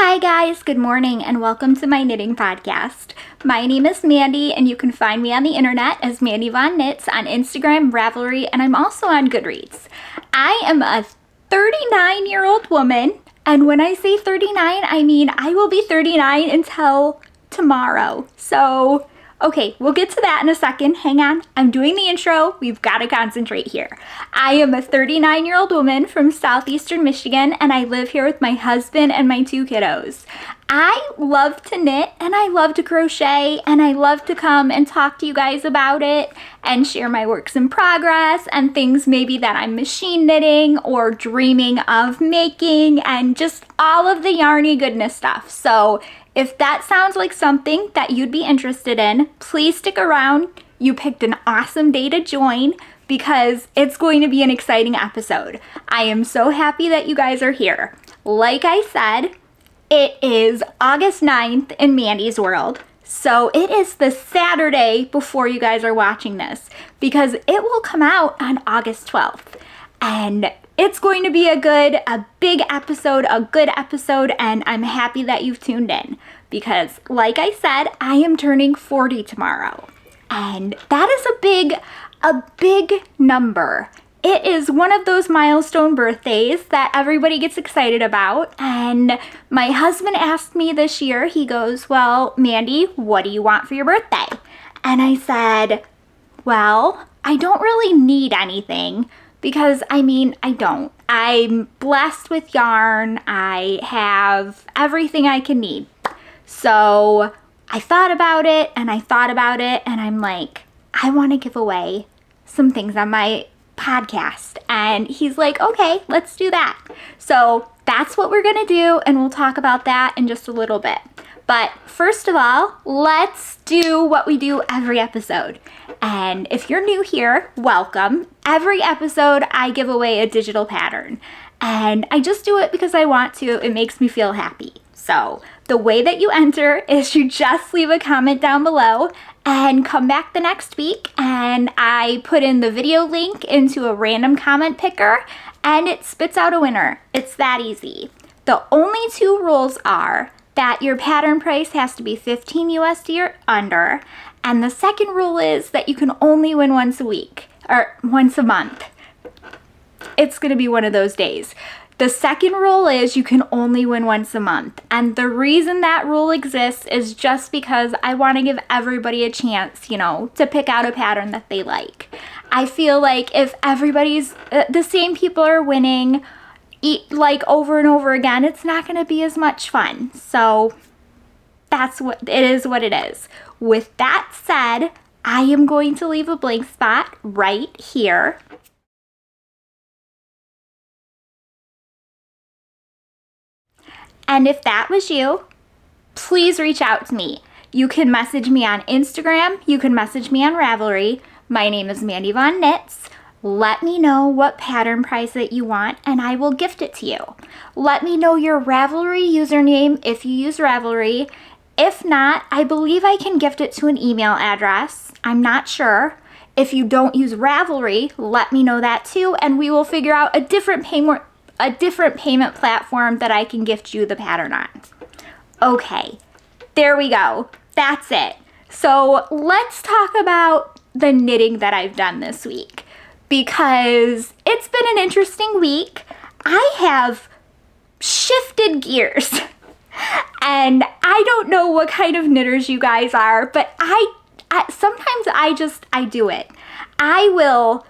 Hi guys, good morning and welcome to my knitting podcast. My name is Mandy and you can find me on the internet as Mandy Von Knits on Instagram, Ravelry, and I'm also on Goodreads. I am a 39-year-old woman, and when I say 39, I mean I will be 39 until tomorrow. So, okay, we'll get to that in a second. Hang on, I'm doing the intro. We've got to concentrate here. I am a 39-year-old woman from southeastern Michigan, and I live here with my husband and my two kiddos. I love to knit, and I love to crochet, and I love to come and talk to you guys about it and share my works in progress and things maybe that I'm machine knitting or dreaming of making and just all of the yarny goodness stuff. So if that sounds like something that you'd be interested in, please stick around. You picked an awesome day to join because it's going to be an exciting episode. I am so happy that you guys are here. Like I said, it is August 9th in Mandy's world. So it is the Saturday before you guys are watching this because it will come out on August 12th. And it's going to be a good episode, and I'm happy that you've tuned in because, like I said, I am turning 40 tomorrow, and that is a big number. It is one of those milestone birthdays that everybody gets excited about, and my husband asked me this year, he goes, "Well, Mandy, what do you want for your birthday?" And I said, well, I don't really need anything. Because, I don't. I'm blessed with yarn. I have everything I can need. So I thought about it, and I'm like, I want to give away some things on my podcast. And he's like, okay, let's do that. So that's what we're going to do, and we'll talk about that in just a little bit. But first of all, let's do what we do every episode. And if you're new here, welcome. Every episode, I give away a digital pattern. And I just do it because I want to. It makes me feel happy. So the way that you enter is you just leave a comment down below and come back the next week. And I put in the video link into a random comment picker and it spits out a winner. It's that easy. The only two rules are that your pattern price has to be 15 USD or under, and the second rule is that you can only win once a week, or once a month. It's gonna be one of those days. The second rule is you can only win once a month, and the reason that rule exists is just because I wanna give everybody a chance, to pick out a pattern that they like. I feel like if everybody's, the same people are winning, over and over again, it's not going to be as much fun. So that's what it is. With that said, I am going to leave a blank spot right here. And if that was you, please reach out to me. You can message me on Instagram. You can message me on Ravelry. My name is Mandy Von Knits. Let me know what pattern price that you want, and I will gift it to you. Let me know your Ravelry username if you use Ravelry. If not, I believe I can gift it to an email address. I'm not sure. If you don't use Ravelry, let me know that too, and we will figure out a different payment platform that I can gift you the pattern on. Okay, there we go. That's it. So let's talk about the knitting that I've done this week, because it's been an interesting week. I have shifted gears and I don't know what kind of knitters you guys are, but I sometimes I do it. I will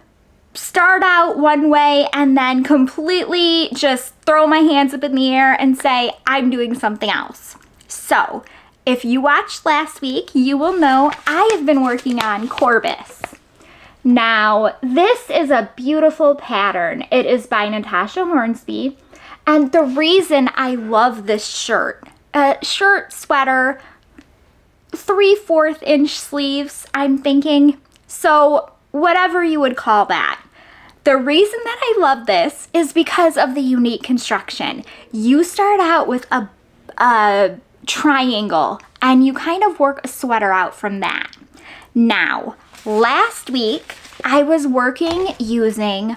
start out one way and then completely just throw my hands up in the air and say I'm doing something else. So if you watched last week, you will know I have been working on Corbis. Now, this is a beautiful pattern. It is by Natasja Hornsby, and the reason I love this sweater, 3/4 inch sleeves, I'm thinking, so whatever you would call that. The reason that I love this is because of the unique construction. You start out with a triangle, and you kind of work a sweater out from that. Now, last week, I was working using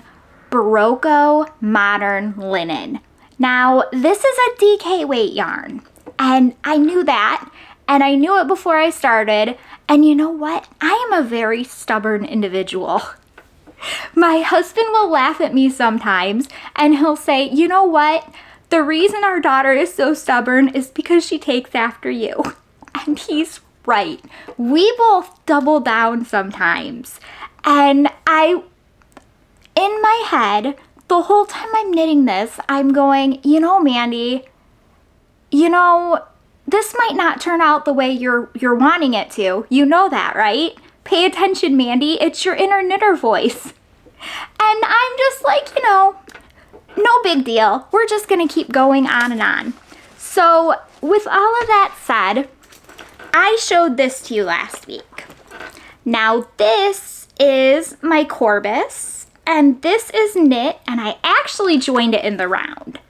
Barocco Modern Linen. Now, this is a DK weight yarn. And I knew that, and I knew it before I started. And you know what? I am a very stubborn individual. My husband will laugh at me sometimes, and he'll say, you know what? The reason our daughter is so stubborn is because she takes after you. And he's right. We both double down sometimes. And in my head, the whole time I'm knitting this, I'm going, you know, Mandy, you know, this might not turn out the way you're wanting it to. You know that, right? Pay attention, Mandy. It's your inner knitter voice. And I'm just like, you know, no big deal. We're just going to keep going on and on. So with all of that said, I showed this to you last week. Now this is my Corbis, and this is knit, and I actually joined it in the round.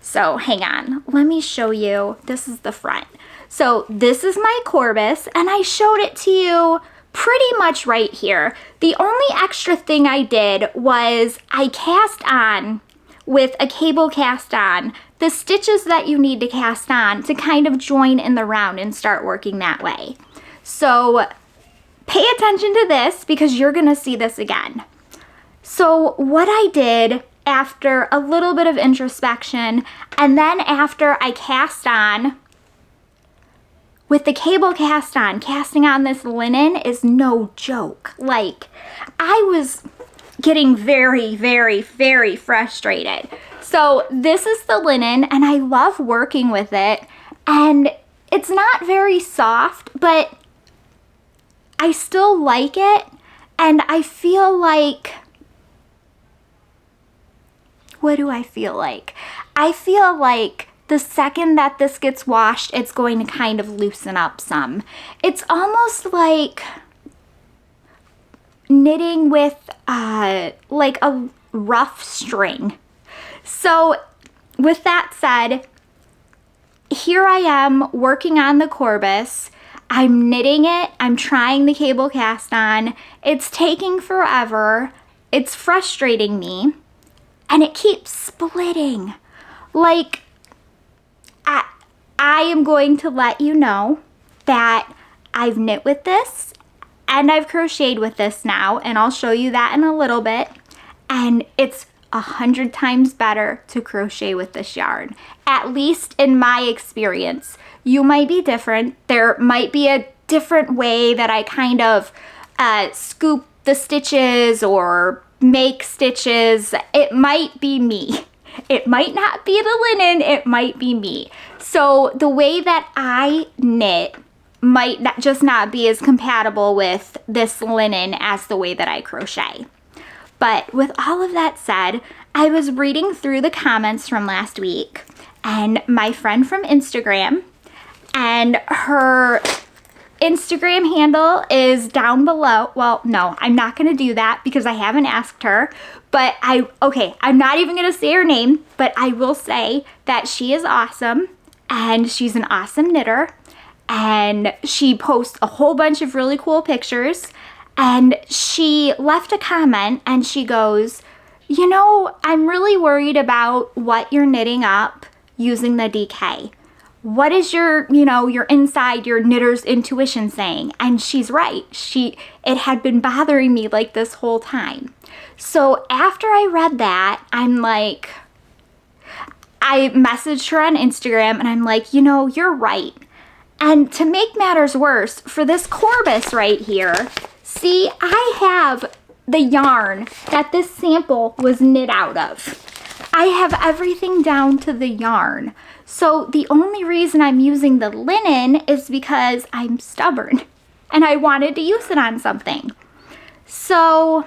So hang on, let me show you. This is the front. So this is my Corbis, and I showed it to you pretty much right here. The only extra thing I did was I cast on with a cable cast on the stitches that you need to cast on to kind of join in the round and start working that way. So pay attention to this because you're gonna see this again. So what I did after a little bit of introspection, and then after I cast on with the cable cast on, casting on this linen is no joke. Like, I was getting very, very, very frustrated. So this is the linen, and I love working with it, and it's not very soft, but I still like it, and I feel like, what do I feel like? I feel like the second that this gets washed, it's going to kind of loosen up some. It's almost like knitting with like a rough string. So with that said, here I am working on the Corbis. I'm knitting it. I'm trying the cable cast on. It's taking forever. It's frustrating me. And it keeps splitting. Like, I am going to let you know that I've knit with this and I've crocheted with this now, and I'll show you that in a little bit. And it's 100 times better to crochet with this yarn, at least in my experience. You might be different. There might be a different way that I kind of scoop the stitches or make stitches. It might be me. It might not be the linen, it might be me. So the way that I knit might not be as compatible with this linen as the way that I crochet. But with all of that said, I was reading through the comments from last week, and my friend from Instagram, and her Instagram handle is down below. Well, no, I'm not going to do that because I haven't asked her. But I'm not even going to say her name, but I will say that she is awesome, and she's an awesome knitter, and she posts a whole bunch of really cool pictures. And she left a comment and she goes, you know, I'm really worried about what you're knitting up using the DK. What is your inside, your knitter's intuition saying? And she's right. It had been bothering me like this whole time. So after I read that, I'm like, I messaged her on Instagram and I'm like, you know, you're right. And to make matters worse, for this Corbis right here, see, I have the yarn that this sample was knit out of. I have everything down to the yarn. So the only reason I'm using the linen is because I'm stubborn and I wanted to use it on something. So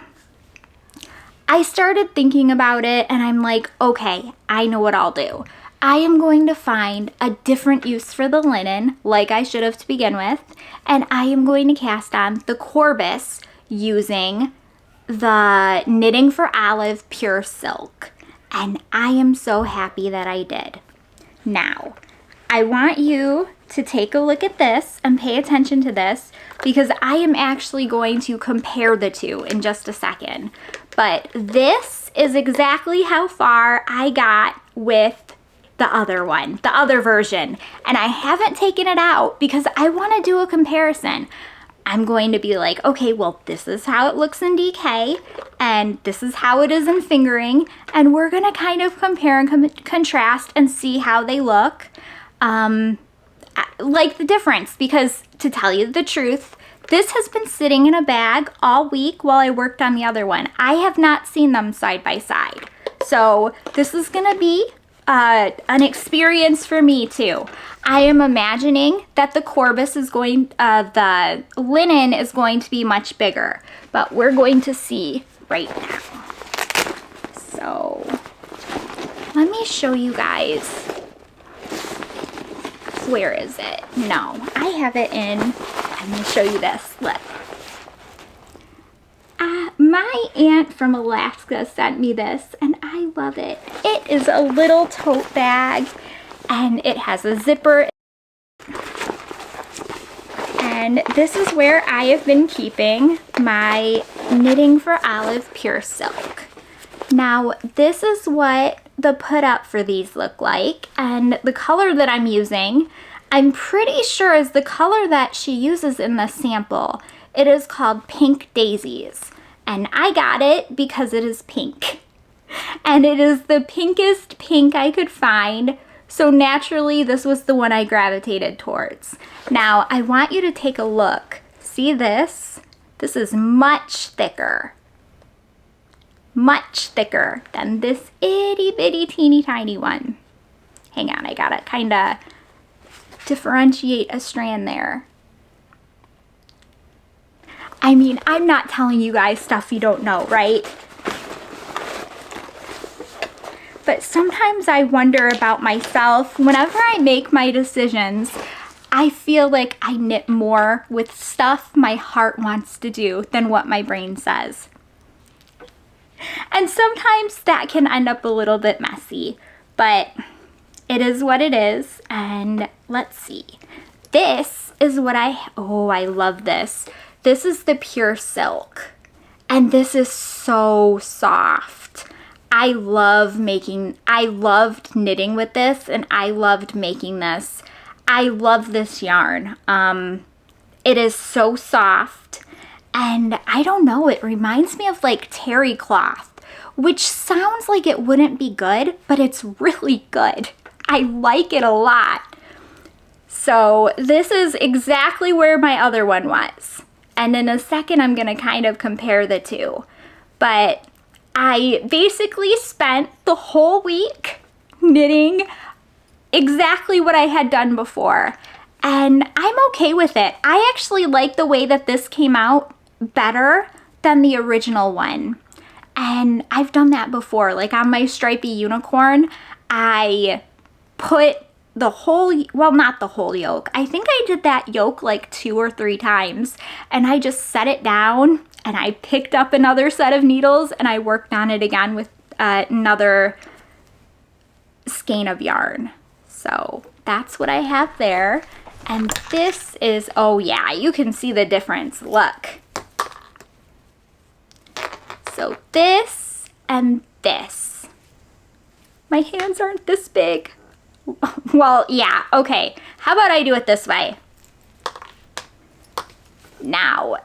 I started thinking about it and I'm like, okay, I know what I'll do. I am going to find a different use for the linen, like I should have to begin with, and I am going to cast on the Corbis using the Knitting for Olive Pure Silk. And I am so happy that I did. Now, I want you to take a look at this and pay attention to this because I am actually going to compare the two in just a second. But this is exactly how far I got with the the other one, the other version. And I haven't taken it out because I want to do a comparison. I'm going to be like, okay, well, this is how it looks in DK, and this is how it is in fingering, and we're going to kind of compare and contrast and see how they look, like the difference, because to tell you the truth, this has been sitting in a bag all week while I worked on the other one. I have not seen them side by side. So this is going to be an experience for me too. I am imagining that the Corbis is going, the linen is going to be much bigger, but we're going to see right now. So let me show you guys. Where is it? No, I have it in, I'm going to show you this. Look. My aunt from Alaska sent me this, and I love it. It is a little tote bag, and it has a zipper. And this is where I have been keeping my Knitting for Olive Pure Silk. Now, this is what the put up for these look like, and the color that I'm using, I'm pretty sure is the color that she uses in the sample. It is called Pink Daisies. And I got it because it is pink. And it is the pinkest pink I could find. So naturally, this was the one I gravitated towards. Now, I want you to take a look. See this? This is much thicker. Much thicker than this itty bitty teeny tiny one. Hang on, I gotta kinda differentiate a strand there. I mean, I'm not telling you guys stuff you don't know, right? But sometimes I wonder about myself. Whenever I make my decisions, I feel like I knit more with stuff my heart wants to do than what my brain says. And sometimes that can end up a little bit messy, but it is what it is. And let's see. This is what I love this. This is the Pure Silk, and this is so soft. I loved knitting with this, and I loved making this. I love this yarn. It is so soft, and I don't know, it reminds me of like terry cloth, which sounds like it wouldn't be good, but it's really good. I like it a lot. So this is exactly where my other one was. And in a second, I'm going to kind of compare the two. But I basically spent the whole week knitting exactly what I had done before. And I'm okay with it. I actually like the way that this came out better than the original one. And I've done that before. Like on my stripy unicorn, I put the whole, well, not the whole yoke. I think I did that yoke like 2 or 3 times, and I just set it down and I picked up another set of needles and I worked on it again with another skein of yarn. So that's what I have there. And this is, oh yeah, you can see the difference. Look. So this and this. My hands aren't this big. Well, yeah, okay. How about I do it this way? Now,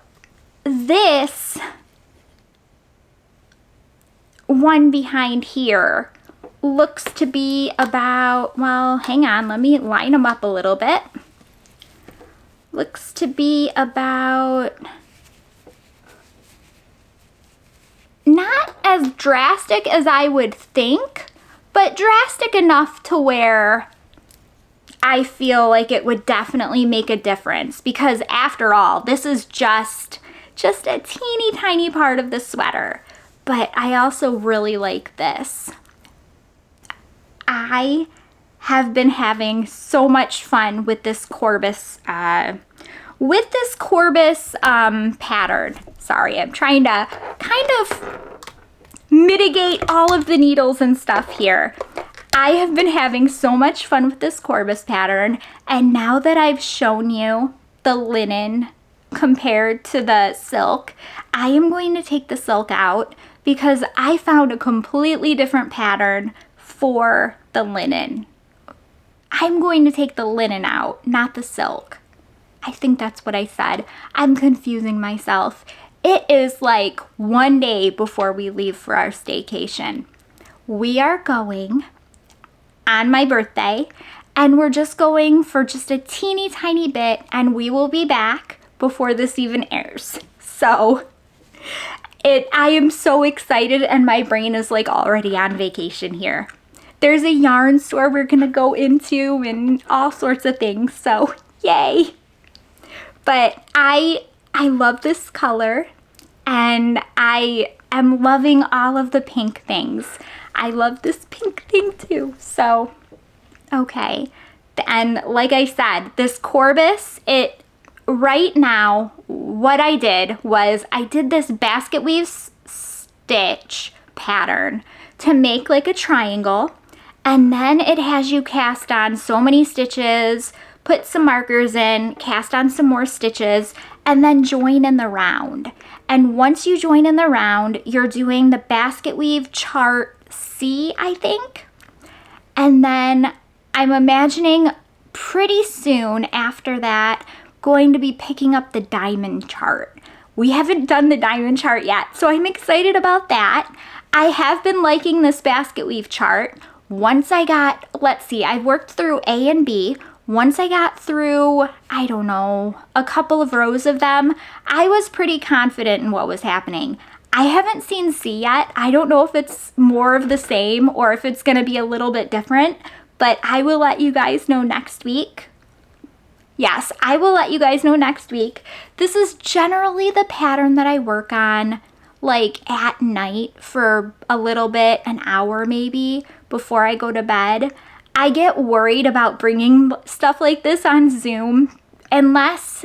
this one behind here looks to be about, well, hang on, let me line them up a little bit. Looks to be about, not as drastic as I would think, but drastic enough to where I feel like it would definitely make a difference, because after all, this is just a teeny tiny part of the sweater. But I also really like this. I have been having so much fun with this Corbis pattern. Sorry, I'm trying to kind of mitigate all of the needles and stuff here. I have been having so much fun with this Corbis pattern, and now that I've shown you the linen compared to the silk, I am going to take the silk out because I found a completely different pattern for the linen I'm going to take the linen out, not the silk. I think that's what I said. I'm confusing myself. It is like one day before we leave for our staycation. We are going on my birthday, and we're just going for just a teeny tiny bit, and we will be back before this even airs. So I am so excited, and my brain is like already on vacation here. There's a yarn store we're gonna go into and all sorts of things, so yay. But I love this color, and I am loving all of the pink things. I love this pink thing too, so okay. And like I said, this Corbis, right now, what I did was I did this basket weave stitch pattern to make like a triangle, and then it has you cast on so many stitches, put some markers in, cast on some more stitches, and then join in the round. And once you join in the round, you're doing the basket weave chart C, I think. And then I'm imagining pretty soon after that going to be picking up the diamond chart. We haven't done the diamond chart yet, so I'm excited about that. I have been liking this basket weave chart. Once I got, let's see, I've worked through A and B. Once I got through, I don't know, a couple of rows of them, I was pretty confident in what was happening. I haven't seen C yet. I don't know if it's more of the same or if it's gonna be a little bit different, but I will let you guys know next week. Yes, I will let you guys know next week. This is generally the pattern that I work on like at night for a little bit, an hour maybe, before I go to bed. I get worried about bringing stuff like this on Zoom unless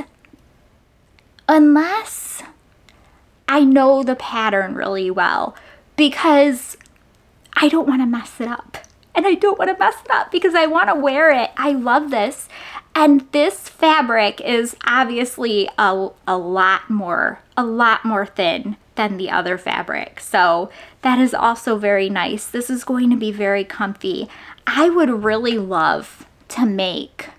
I know the pattern really well, because I don't want to mess it up. And I don't want to mess it up because I want to wear it. I love this. And this fabric is obviously a lot more thin than the other fabric. So that is also very nice. This is going to be very comfy. I would really love to make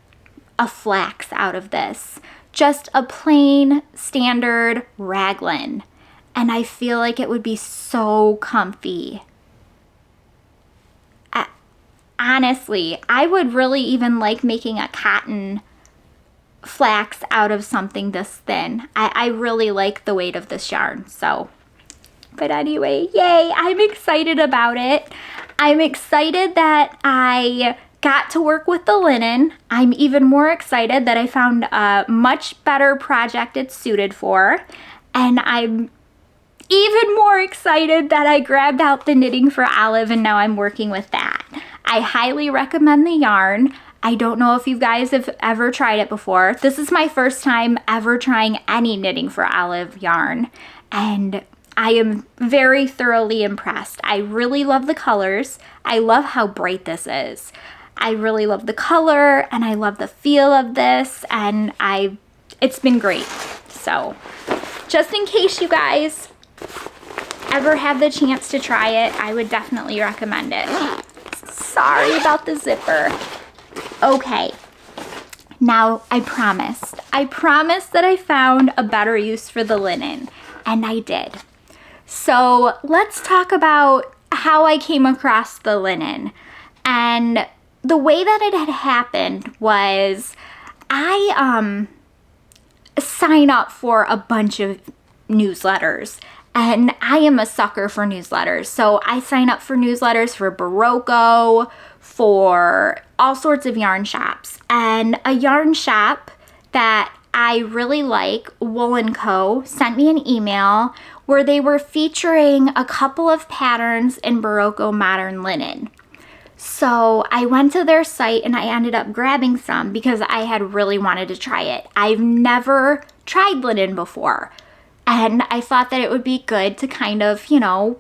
a flax out of this. Just a plain standard raglan. And I feel like it would be so comfy. Honestly, I would really even like making a cotton flax out of something this thin. I really like the weight of this yarn, so. But anyway, yay, I'm excited about it. I'm excited that I got to work with the linen. I'm even more excited that I found a much better project it's suited for. And I'm even more excited that I grabbed out the knitting for Olive and now I'm working with that. I highly recommend the yarn. I don't know if you guys have ever tried it before. This is my first time ever trying any knitting for Olive yarn, and I am very thoroughly impressed. I really love the colors. I love how bright this is. I really love the color, and I love the feel of this, and it's been great. So just in case you guys ever have the chance to try it, I would definitely recommend it. Sorry about the zipper. Okay, now I promised that I found a better use for the linen, and I did. So let's talk about how I came across the linen. And the way that it had happened was I sign up for a bunch of newsletters. And I am a sucker for newsletters. So I sign up for newsletters for Barocco, for all sorts of yarn shops. And a yarn shop that I really like, Wool & Co., sent me an email where they were featuring a couple of patterns in Barocco modern linen. So I went to their site and I ended up grabbing some because I had really wanted to try it. I've never tried linen before. And I thought that it would be good to kind of, you know,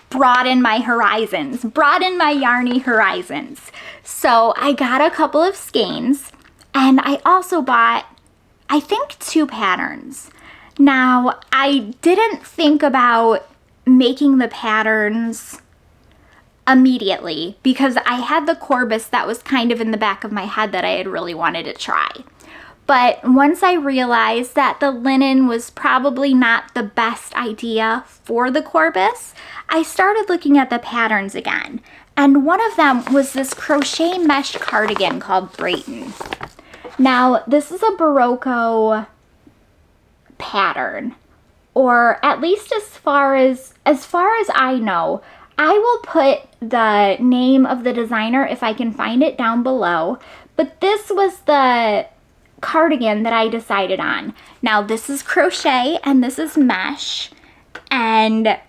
broaden my horizons, broaden my yarny horizons. So I got a couple of skeins, and I also bought, I think, 2 patterns. Now, I didn't think about making the patterns immediately because I had the Corbis that was kind of in the back of my head that I had really wanted to try. But once I realized that the linen was probably not the best idea for the Corbis, I started looking at the patterns again. And one of them was this crochet mesh cardigan called Breton. Now, this is a Barocco pattern, or at least as far as I know. I will put the name of the designer if I can find it down below, but this was the cardigan that I decided on. Now, this is crochet and this is mesh, and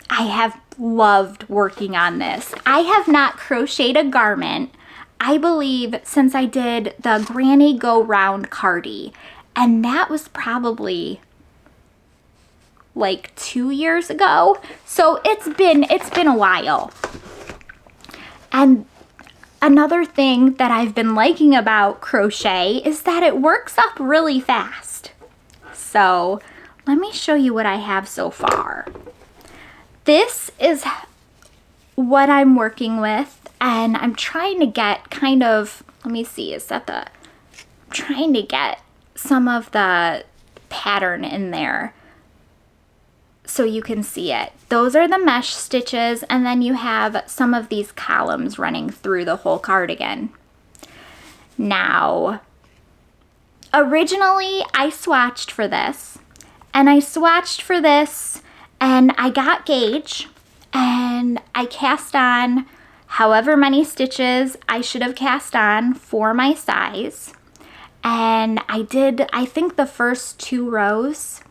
I have loved working on this. I have not crocheted a garment, I believe, since I did the Granny Go Round Cardi, and that was probably like 2 years ago. So it's been a while. And another thing that I've been liking about crochet is that it works up really fast. So let me show you what I have so far. This is what I'm working with, and I'm trying to get kind of, let me see, I'm trying to get some of the pattern in there so you can see it. Those are the mesh stitches, and then you have some of these columns running through the whole cardigan. Now, originally I swatched for this, and I got gauge, and I cast on however many stitches I should have cast on for my size. And I did, I think, the first 2 rows.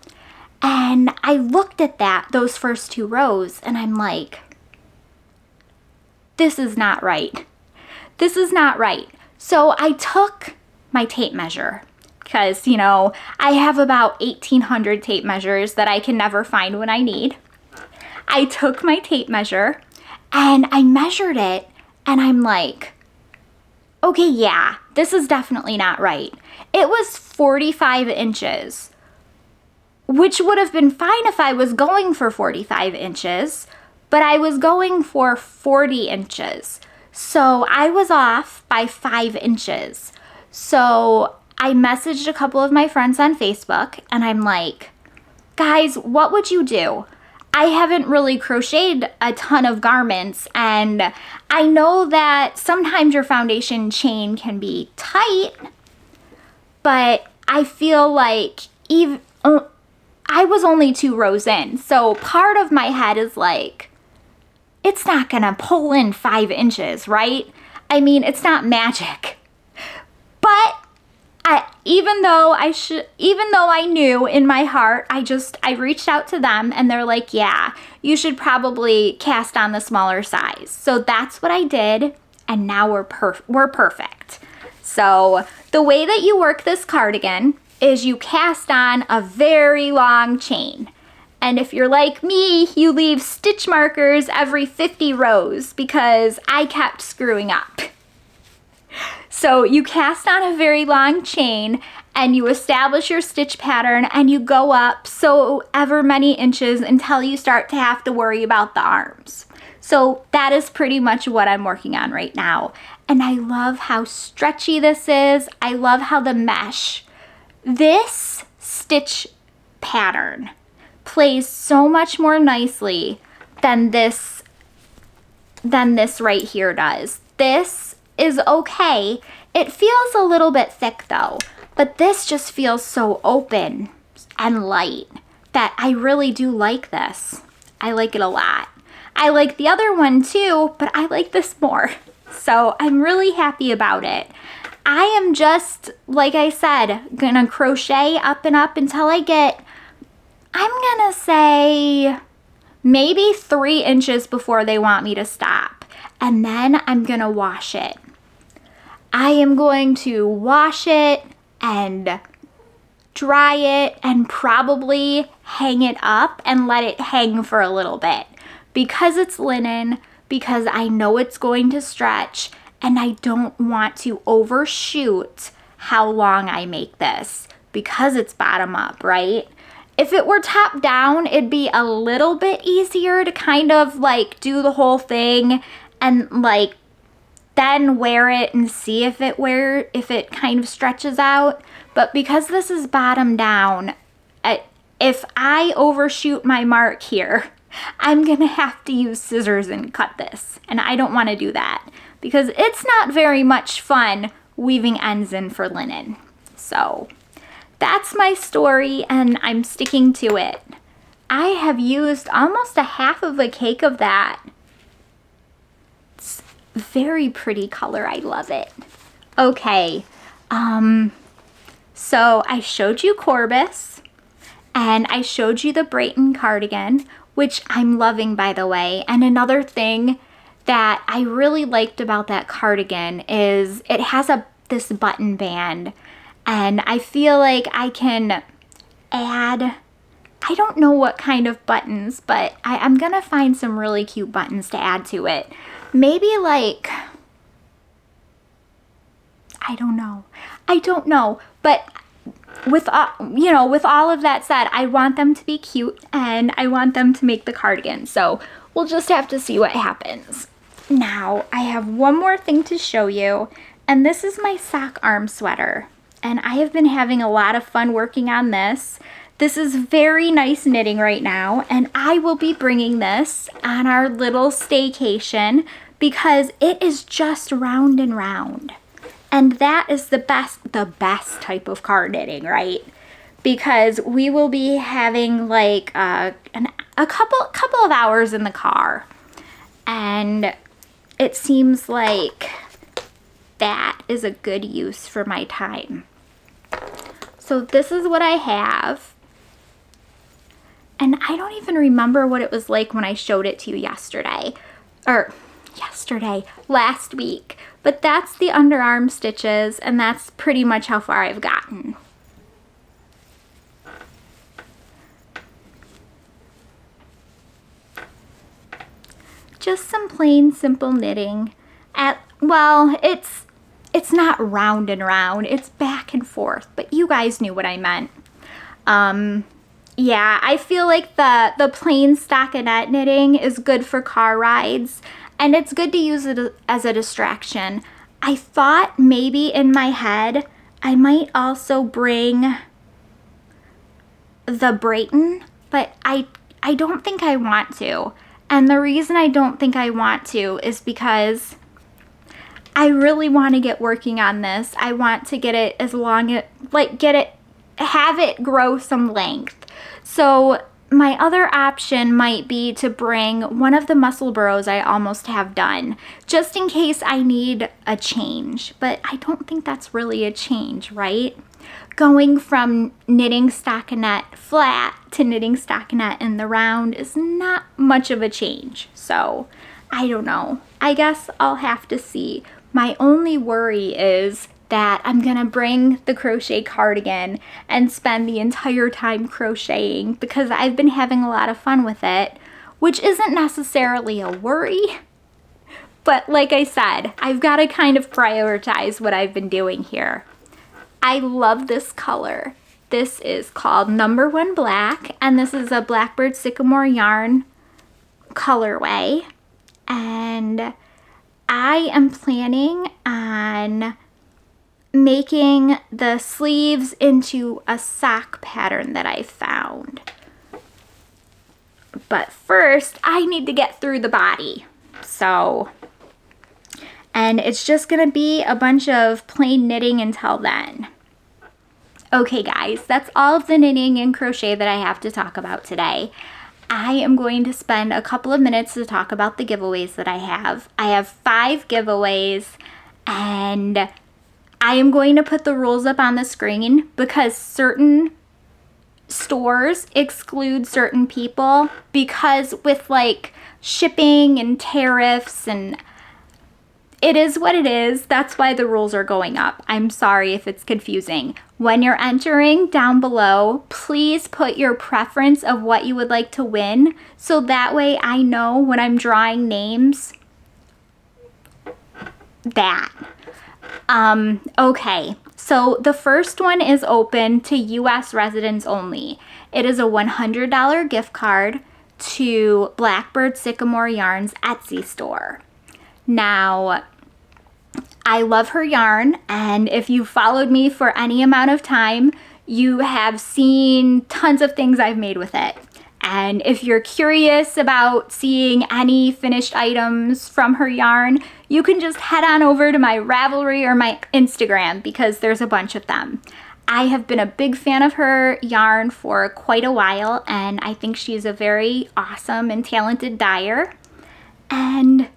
And I looked at those first 2 rows, and I'm like, this is not right. This is not right. So I took my tape measure, because, you know, I have about 1,800 tape measures that I can never find when I need. I took my tape measure and I measured it, and I'm like, okay, yeah, this is definitely not right. It was 45 inches, which would have been fine if I was going for 45 inches, but I was going for 40 inches. So I was off by 5 inches. So I messaged a couple of my friends on Facebook, and I'm like, guys, what would you do? I haven't really crocheted a ton of garments, and I know that sometimes your foundation chain can be tight, but I feel like I was only 2 rows in, so part of my head is like, it's not gonna pull in 5 inches, right? I mean, it's not magic. But even though I knew in my heart, I reached out to them, and they're like, yeah, you should probably cast on the smaller size. So that's what I did, and now we're perfect. So the way that you work this cardigan is you cast on a very long chain. And if you're like me, you leave stitch markers every 50 rows because I kept screwing up. So you cast on a very long chain, and you establish your stitch pattern, and you go up so ever many inches until you start to have to worry about the arms. So that is pretty much what I'm working on right now. And I love how stretchy this is. I love how the mesh, this stitch pattern plays so much more nicely than this right here does. This is okay. It feels a little bit thick though, but this just feels so open and light that I really do like this. I like it a lot. I like the other one too, but I like this more. So I'm really happy about it. I am just, like I said, gonna crochet up and up until I get, I'm gonna say maybe 3 inches before they want me to stop. And then I'm gonna wash it. I am going to wash it and dry it and probably hang it up and let it hang for a little bit. Because it's linen, because I know it's going to stretch, and I don't want to overshoot how long I make this because it's bottom up, right? If it were top down, it'd be a little bit easier to kind of like do the whole thing and like then wear it and see if it kind of stretches out. But because this is bottom down, if I overshoot my mark here, I'm gonna have to use scissors and cut this, and I don't want to do that because it's not very much fun weaving ends in for linen. So that's my story, and I'm sticking to it. I have used almost a half of a cake of that. It's very pretty color. I love it. Okay, so I showed you Corbis, and I showed you the Breton cardigan, which I'm loving, by the way. And another thing that I really liked about that cardigan is it has this button band, and I feel like I can add, I don't know what kind of buttons, but I'm gonna find some really cute buttons to add to it. Maybe like, I don't know, but with with all of that said, I want them to be cute and I want them to make the cardigan. So we'll just have to see what happens. Now I have one more thing to show you, and this is my sock arm sweater. And I have been having a lot of fun working on this. This is very nice knitting right now, and I will be bringing this on our little staycation because it is just round and round. And that is the best type of card knitting, right? Because we will be having like a couple of hours in the car, and it seems like that is a good use for my time. So this is what I have, and I don't even remember what it was like when I showed it to you last week. But that's the underarm stitches, and that's pretty much how far I've gotten. Just some plain, simple knitting. Well, it's not round and round, it's back and forth, but you guys knew what I meant. Yeah, I feel like the plain stockinette knitting is good for car rides, and it's good to use it as a distraction. I thought maybe in my head I might also bring the Breton, but I don't think I want to. And the reason I don't think I want to is because I really want to get working on this. I want to get it have it grow some length. So my other option might be to bring one of the muscle burrows I almost have done, just in case I need a change. But I don't think that's really a change, right? Going from knitting stockinette flat to knitting stockinette in the round is not much of a change. So I don't know. I guess I'll have to see. My only worry is that I'm gonna bring the crochet cardigan and spend the entire time crocheting because I've been having a lot of fun with it, which isn't necessarily a worry. But like I said, I've got to kind of prioritize what I've been doing here. I love this color. This is called Number 1 Black, and this is a Blackbird Sycamore yarn colorway. And I am planning on making the sleeves into a sock pattern that I found. But first, I need to get through the body. And it's just gonna be a bunch of plain knitting until then. Okay guys, that's all of the knitting and crochet that I have to talk about today. I am going to spend a couple of minutes to talk about the giveaways that I have. I have 5 giveaways, and I am going to put the rules up on the screen because certain stores exclude certain people because with like shipping and tariffs, and it is what it is. That's why the rules are going up. I'm sorry if it's confusing. When you're entering down below, please put your preference of what you would like to win so that way I know when I'm drawing names that. Okay, so the first one is open to US residents only. It is a $100 gift card to Blackbird Sycamore Yarn's Etsy store. Now, I love her yarn, and if you followed me for any amount of time, you have seen tons of things I've made with it. And if you're curious about seeing any finished items from her yarn, you can just head on over to my Ravelry or my Instagram because there's a bunch of them. I have been a big fan of her yarn for quite a while, and I think she's a very awesome and talented dyer. And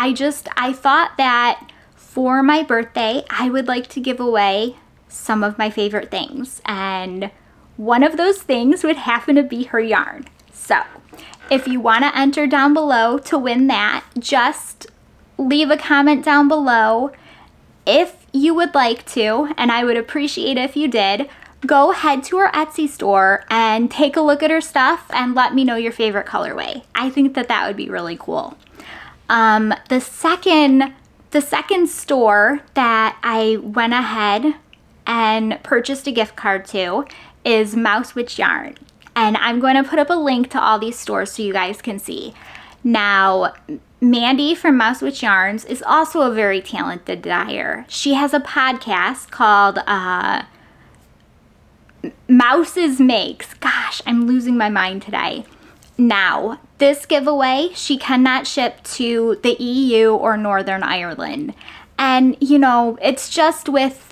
I thought that for my birthday, I would like to give away some of my favorite things. And one of those things would happen to be her yarn. So if you want to enter down below to win that, just leave a comment down below if you would like to, and I would appreciate if you did. Go head to her Etsy store and take a look at her stuff and let me know your favorite colorway. I think that would be really cool. The second store that I went ahead and purchased a gift card to is Mousewitch Yarn. And I'm going to put up a link to all these stores so you guys can see. Now, Mandy from Mousewitch Yarns is also a very talented dyer. She has a podcast called Mouses Makes. Gosh, I'm losing my mind today. Now, this giveaway, she cannot ship to the EU or Northern Ireland. And, you know, it's just with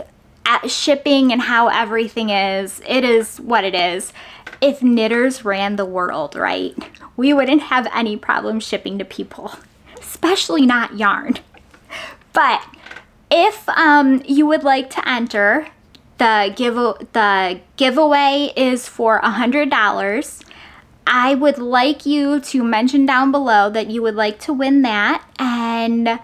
shipping and how everything is, it is what it is. If knitters ran the world, right, we wouldn't have any problem shipping to people, especially not yarn. But if you would like to enter, the giveaway is for $100. I would like you to mention down below that you would like to win that, and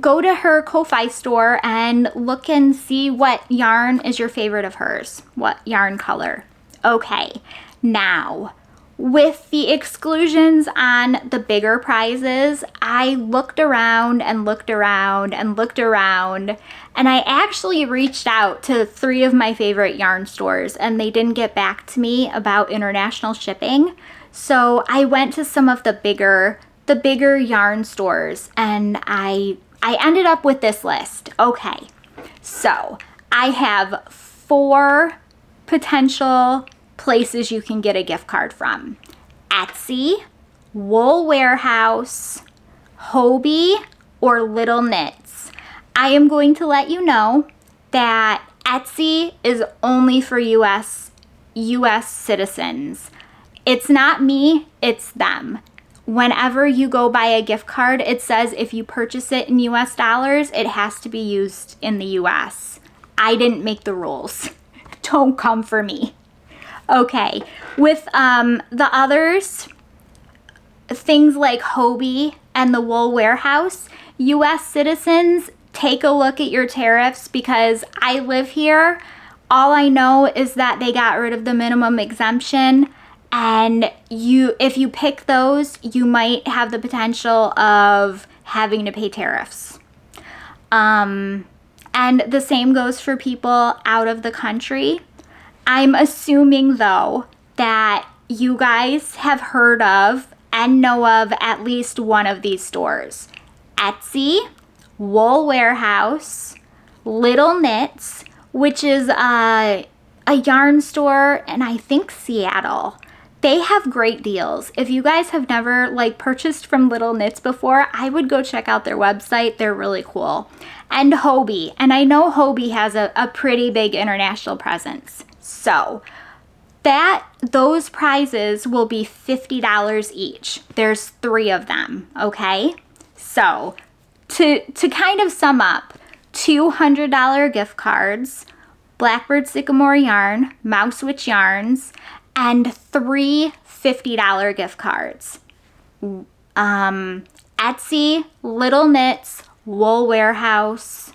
go to her Ko-Fi store and look and see what yarn is your favorite of hers, what yarn color. Okay, now with the exclusions on the bigger prizes, I looked around and looked around and looked around, and I actually reached out to 3 of my favorite yarn stores, and they didn't get back to me about international shipping. So I went to some of the bigger yarn stores, and I ended up with this list. Okay, so I have 4 potential places you can get a gift card from: Etsy, Wool Warehouse, Hobbii, or Little Knits. I am going to let you know that Etsy is only for US citizens. It's not me, it's them. Whenever you go buy a gift card, it says if you purchase it in US dollars, it has to be used in the US. I didn't make the rules. Don't come for me. Okay, with the others, things like Hobbii and the Wool Warehouse, US citizens, take a look at your tariffs because I live here. All I know is that they got rid of the minimum exemption. And if you pick those, you might have the potential of having to pay tariffs. And the same goes for people out of the country. I'm assuming, though, that you guys have heard of and know of at least one of these stores: Etsy, Wool Warehouse, Little Knits, which is a yarn store in, I think, Seattle. They have great deals. If you guys have never purchased from Little Knits before, I would go check out their website. They're really cool. And Hobbii. And I know Hobbii has a pretty big international presence. So those prizes will be $50 each. There's 3 of them, okay? So to kind of sum up, $200 gift cards, Blackbird Sycamore yarn, Mousewitch yarns, and 3 $50 gift cards. Etsy, Little Knits, Wool Warehouse,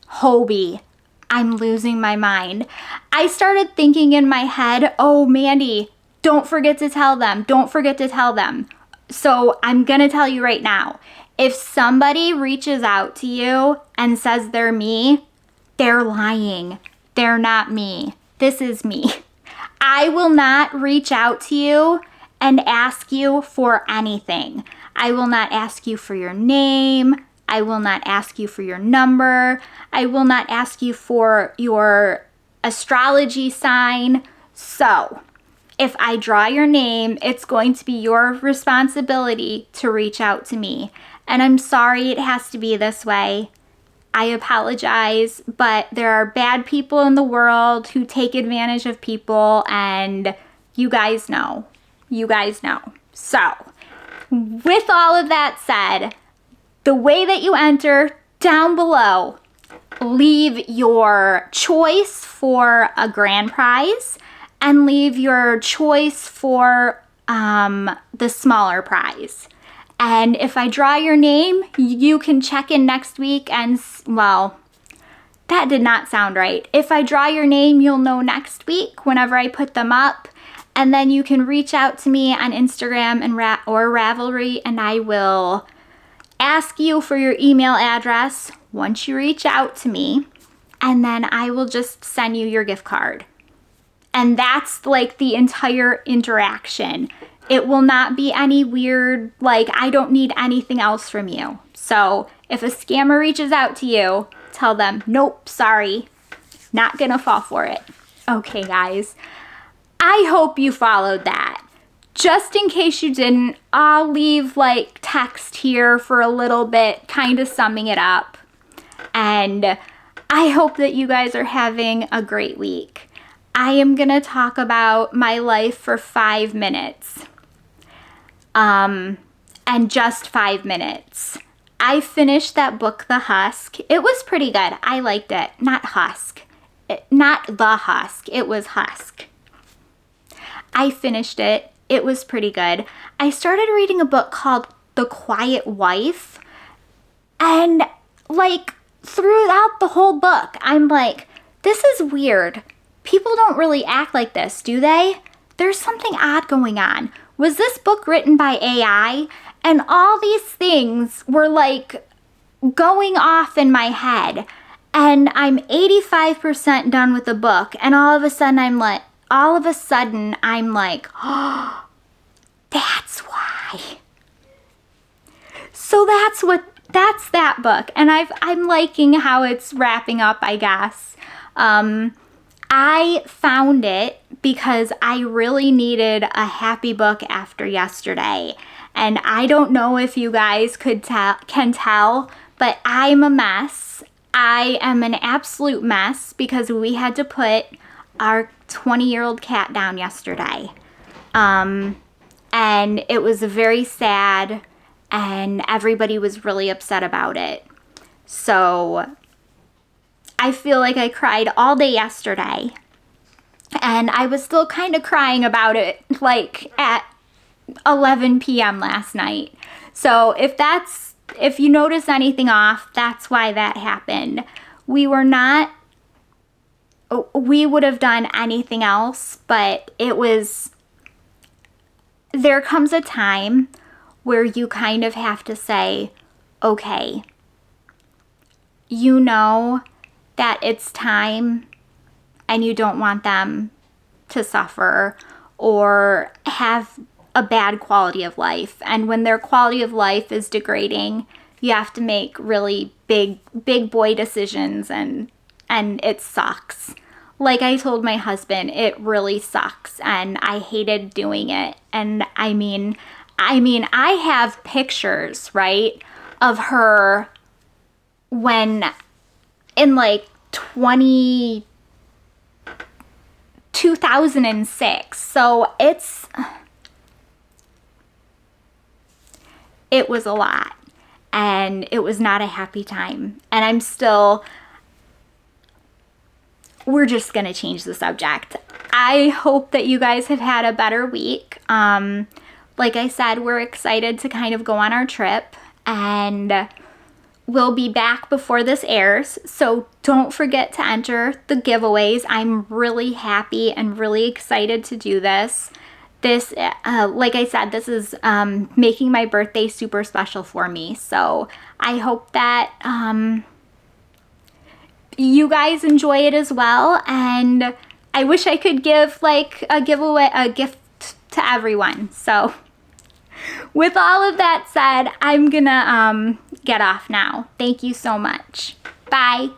Hobbii. I'm losing my mind. I started thinking in my head, oh, Mandy, don't forget to tell them. Don't forget to tell them. So I'm going to tell you right now. If somebody reaches out to you and says they're me, they're lying. They're not me. This is me. I will not reach out to you and ask you for anything. I will not ask you for your name. I will not ask you for your number. I will not ask you for your astrology sign. So, if I draw your name, it's going to be your responsibility to reach out to me. And I'm sorry it has to be this way. I apologize, but there are bad people in the world who take advantage of people, and you guys know. You guys know. So, with all of that said, the way that you enter down below, leave your choice for a grand prize and leave your choice for the smaller prize. And if I draw your name, you can check in next week and, well, that did not sound right. If I draw your name, you'll know next week whenever I put them up. And then you can reach out to me on Instagram and or Ravelry, and I will ask you for your email address once you reach out to me, and then I will just send you your gift card. And that's like the entire interaction. It will not be any weird, like, I don't need anything else from you. So if a scammer reaches out to you, tell them, nope, sorry, not gonna fall for it. Okay, guys, I hope you followed that. Just in case you didn't, I'll leave like text here for a little bit, kind of summing it up. And I hope that you guys are having a great week. I am gonna talk about my life for 5 minutes. And just 5 minutes. I finished that book, The Husk. It was pretty good. I liked it. Not Husk. Not The Husk. It was Husk. I finished it. It was pretty good. I started reading a book called The Quiet Wife, and like throughout the whole book, I'm like, this is weird. People don't really act like this, do they? There's something odd going on. Was this book written by AI? And all these things were like going off in my head, and I'm 85% done with the book, and all of a sudden I'm like, oh, that's why. So that's that book. And I'm liking how it's wrapping up, I guess. I found it because I really needed a happy book after yesterday. And I don't know if you guys can tell, but I'm a mess. I am an absolute mess because we had to put our 20-year-old cat down yesterday. And it was very sad, and everybody was really upset about it. So I feel like I cried all day yesterday, and I was still kind of crying about it like at 11 p.m. last night. So if you notice anything off, that's why that happened. We would have done anything else, but there comes a time where you kind of have to say, okay, you know that it's time and you don't want them to suffer or have a bad quality of life. And when their quality of life is degrading, you have to make really big boy decisions, and it sucks. Like I told my husband, it really sucks, and I hated doing it. And I mean, I have pictures, right, of her when in like 2006. So it was a lot, and it was not a happy time. And we're just going to change the subject. I hope that you guys have had a better week. Like I said, we're excited to kind of go on our trip, and we'll be back before this airs. So don't forget to enter the giveaways. I'm really happy and really excited to do this. This, like I said, this is making my birthday super special for me. So I hope that you guys enjoy it as well, and I wish I could give like a gift to everyone. So with all of that said, I'm gonna get off now. Thank you so much. Bye.